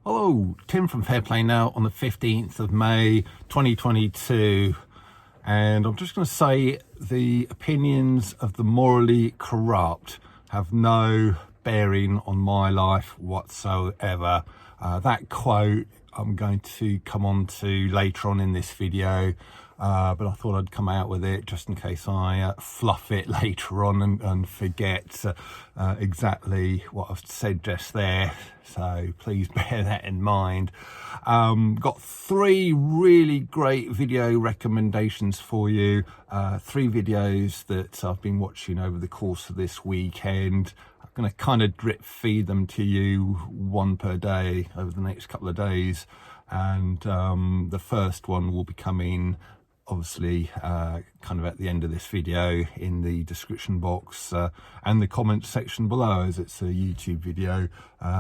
Hello, Tim from Fair Play Now on the 15th of May 2022, and I'm just going to say the opinions of the morally corrupt have no bearing on my life whatsoever. That quote I'm going to come on to later on in this video, but I thought I'd come out with it just in case I fluff it later on and forget exactly what I've said just there. So please bear that in mind. Got three really great video recommendations for you. Three videos that I've been watching over the course of this weekend. I'm going to kind of drip feed them to you, one per day over the next couple of days. And the first one will be coming obviously kind of at the end of this video in the description box and the comment section below, as it's a YouTube video,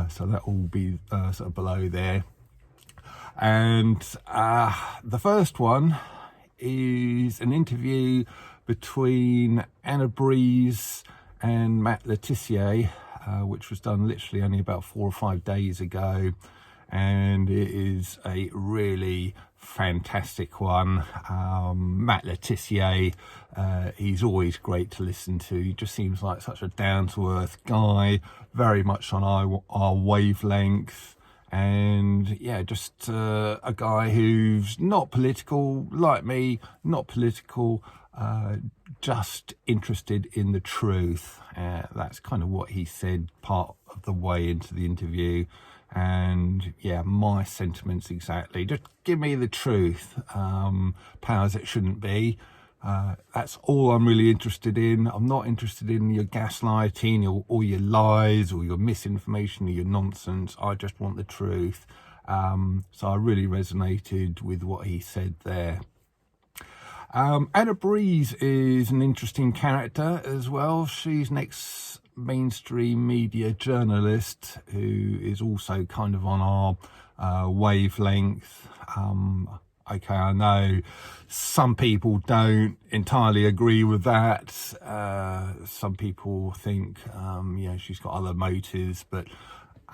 so that will be sort of below there. And the first one is an interview between Anna Breeze and Matt Le Tissier, which was done literally only about 4 or 5 days ago, and it is a really fantastic one. Matt Le Tissier, he's always great to listen to. He just seems like such a down-to-earth guy, very much on our wavelength, and yeah, just a guy who's not political like me, not political, just interested in the truth. That's kind of what he said part of the way into the interview. And yeah, my sentiments exactly. Just give me the truth, powers it shouldn't be. That's all I'm really interested in. I'm not interested in your gaslighting or your lies or your misinformation or your nonsense. I just want the truth. So I really resonated with what he said there. Anna Breeze is an interesting character as well. She's an ex-mainstream media journalist who is also kind of on our wavelength. Okay, I know some people don't entirely agree with that. Some people think, she's got other motives, but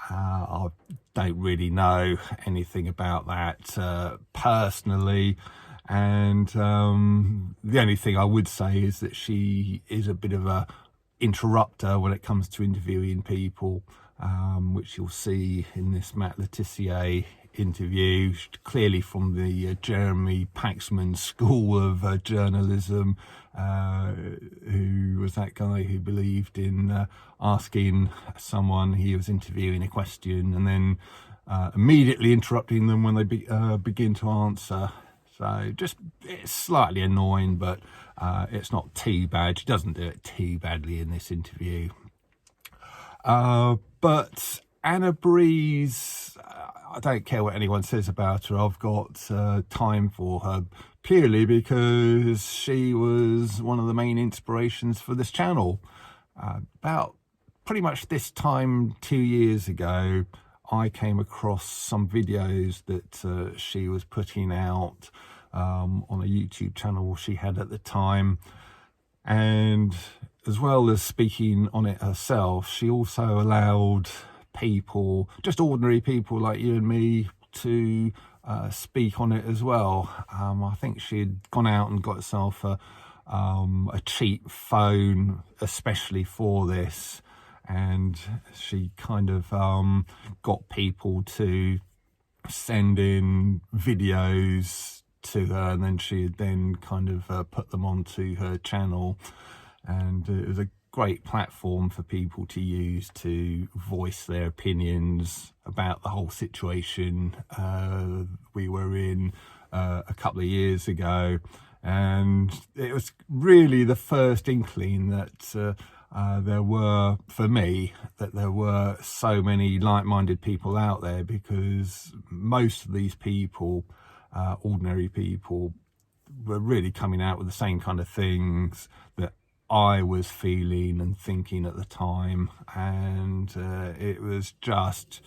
I don't really know anything about that personally. And the only thing I would say is that she is a bit of a interrupter when it comes to interviewing people, which you'll see in this Matt Le Tissier interview, clearly from the Jeremy Paxman school of journalism, who was that guy who believed in asking someone he was interviewing a question and then immediately interrupting them when they begin to answer. So just, it's slightly annoying, but it's not too bad. She doesn't do it too badly in this interview. But Anna Breeze, I don't care what anyone says about her. I've got time for her purely because she was one of the main inspirations for this channel. About pretty much this time 2 years ago, I came across some videos that she was putting out on a YouTube channel she had at the time, and as well as speaking on it herself, she also allowed people, just ordinary people like you and me, to speak on it as well. I think she had gone out and got herself a cheap phone especially for this, and she kind of got people to send in videos to her, and then she had then kind of put them onto her channel, and it was a great platform for people to use to voice their opinions about the whole situation we were in a couple of years ago. And it was really the first inkling that there were, for me, that there were so many like-minded people out there, because most of these people, ordinary people, were really coming out with the same kind of things that I was feeling and thinking at the time. And it was just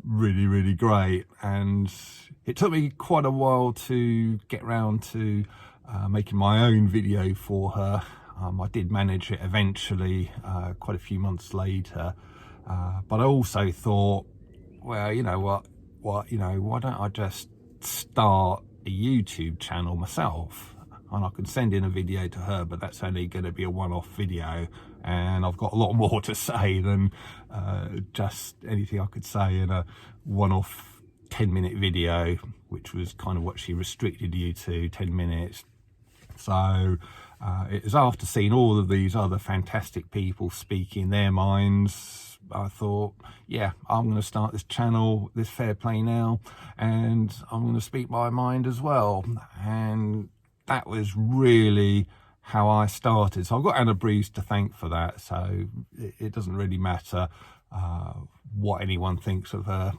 really, really great. And it took me quite a while to get around to making my own video for her. I did manage it eventually, quite a few months later, but I also thought, well, you know what, why don't I just start a YouTube channel myself? And I could send in a video to her, but that's only going to be a one-off video, and I've got a lot more to say than just anything I could say in a one-off 10-minute video, which was kind of what she restricted you to, 10 minutes. So it was after seeing all of these other fantastic people speaking their minds, I thought, yeah, I'm going to start this channel, this Fair Play Now, and I'm going to speak my mind as well. And that was really how I started. So I've got Anna Breeze to thank for that. So it doesn't really matter what anyone thinks of her.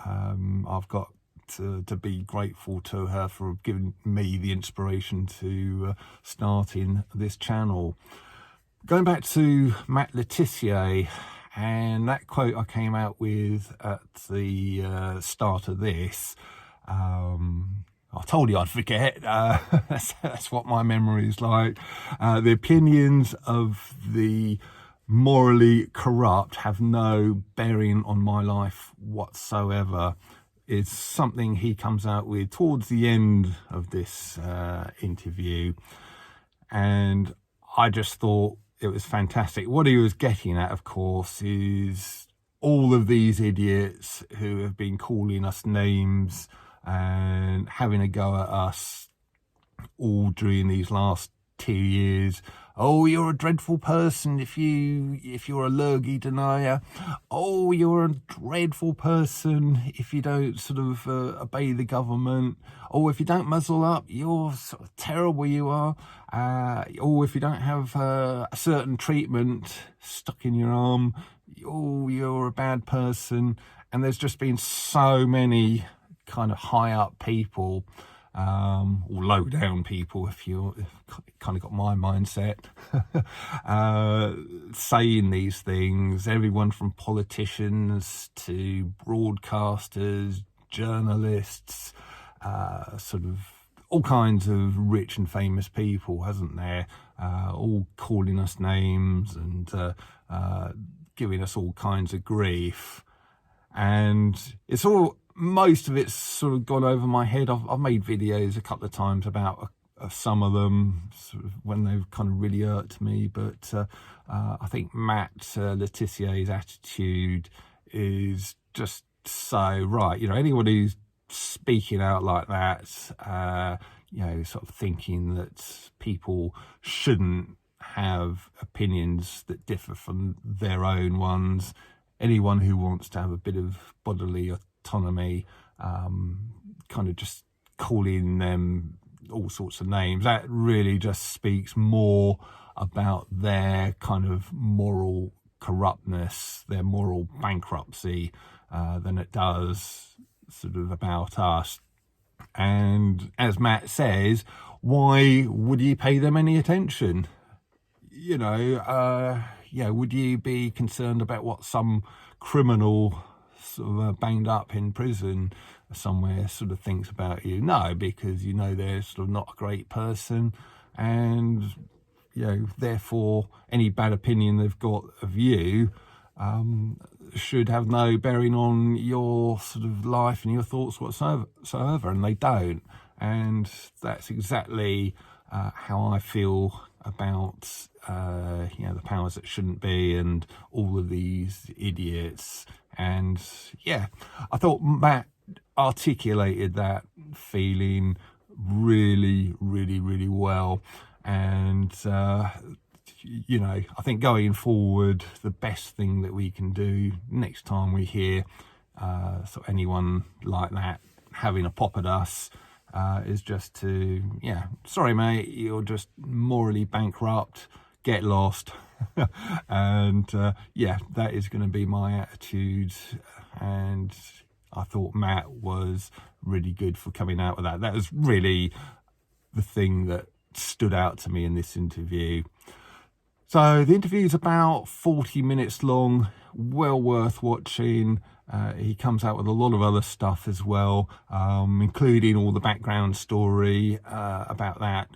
I've got to be grateful to her for giving me the inspiration to starting this channel. Going back to Matt Le Tissier, and that quote I came out with at the start of this, I told you I'd forget. That's what my memory is like. The opinions of the morally corrupt have no bearing on my life whatsoever. It's something he comes out with towards the end of this interview. And I just thought it was fantastic. What he was getting at, of course, is all of these idiots who have been calling us names and having a go at us all during these last 2 years. Oh, you're a dreadful person if you're a lurgy denier. Oh, you're a dreadful person if you don't sort of obey the government. Oh, if you don't muzzle up, you're sort of terrible, you are. Oh, if you don't have a certain treatment stuck in your arm, oh, you're a bad person. And there's just been so many kind of high up people, or low down people, if you've kind of got my mindset, saying these things. Everyone from politicians to broadcasters, journalists, sort of all kinds of rich and famous people, hasn't there? All calling us names and giving us all kinds of grief. And it's all, most of it's sort of gone over my head. I've made videos a couple of times about some of them, sort of when they've kind of really irked me. But I think Matt Le Tissier's attitude is just so right. Anyone who's speaking out like that, sort of thinking that people shouldn't have opinions that differ from their own ones. Anyone who wants to have a bit of bodily autonomy, kind of just calling them all sorts of names, that really just speaks more about their kind of moral corruptness, their moral bankruptcy, than it does sort of about us. And as Matt says, why would you pay them any attention? Would you be concerned about what some criminal sort of banged up in prison somewhere sort of thinks about you? No, because they're sort of not a great person, and therefore any bad opinion they've got of you should have no bearing on your sort of life and your thoughts whatsoever, and they don't. And that's exactly how I feel about the powers that shouldn't be and all of these idiots. And yeah, I thought Matt articulated that feeling really, really, really well. And I think going forward, the best thing that we can do next time we hear anyone like that having a pop at us is just to, sorry mate, you're just morally bankrupt, get lost. And that is going to be my attitude. And I thought Matt was really good for coming out with that. That was really the thing that stood out to me in this interview. So the interview is about 40 minutes long, well worth watching. He comes out with a lot of other stuff as well, including all the background story about that.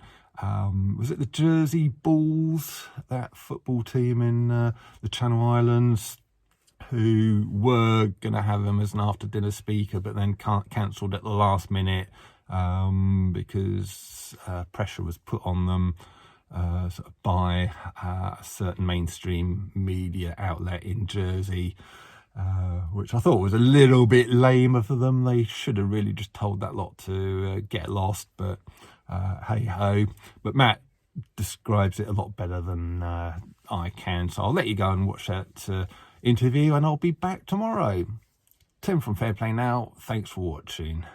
Was it the Jersey Bulls, that football team in the Channel Islands, who were going to have him as an after dinner speaker, but then cancelled at the last minute because pressure was put on them sort of by a certain mainstream media outlet in Jersey, which I thought was a little bit lame of them. They should have really just told that lot to get lost, but hey ho. But Matt describes it a lot better than I can, so I'll let you go and watch that interview, and I'll be back tomorrow. Tim from Fair Play Now, thanks for watching.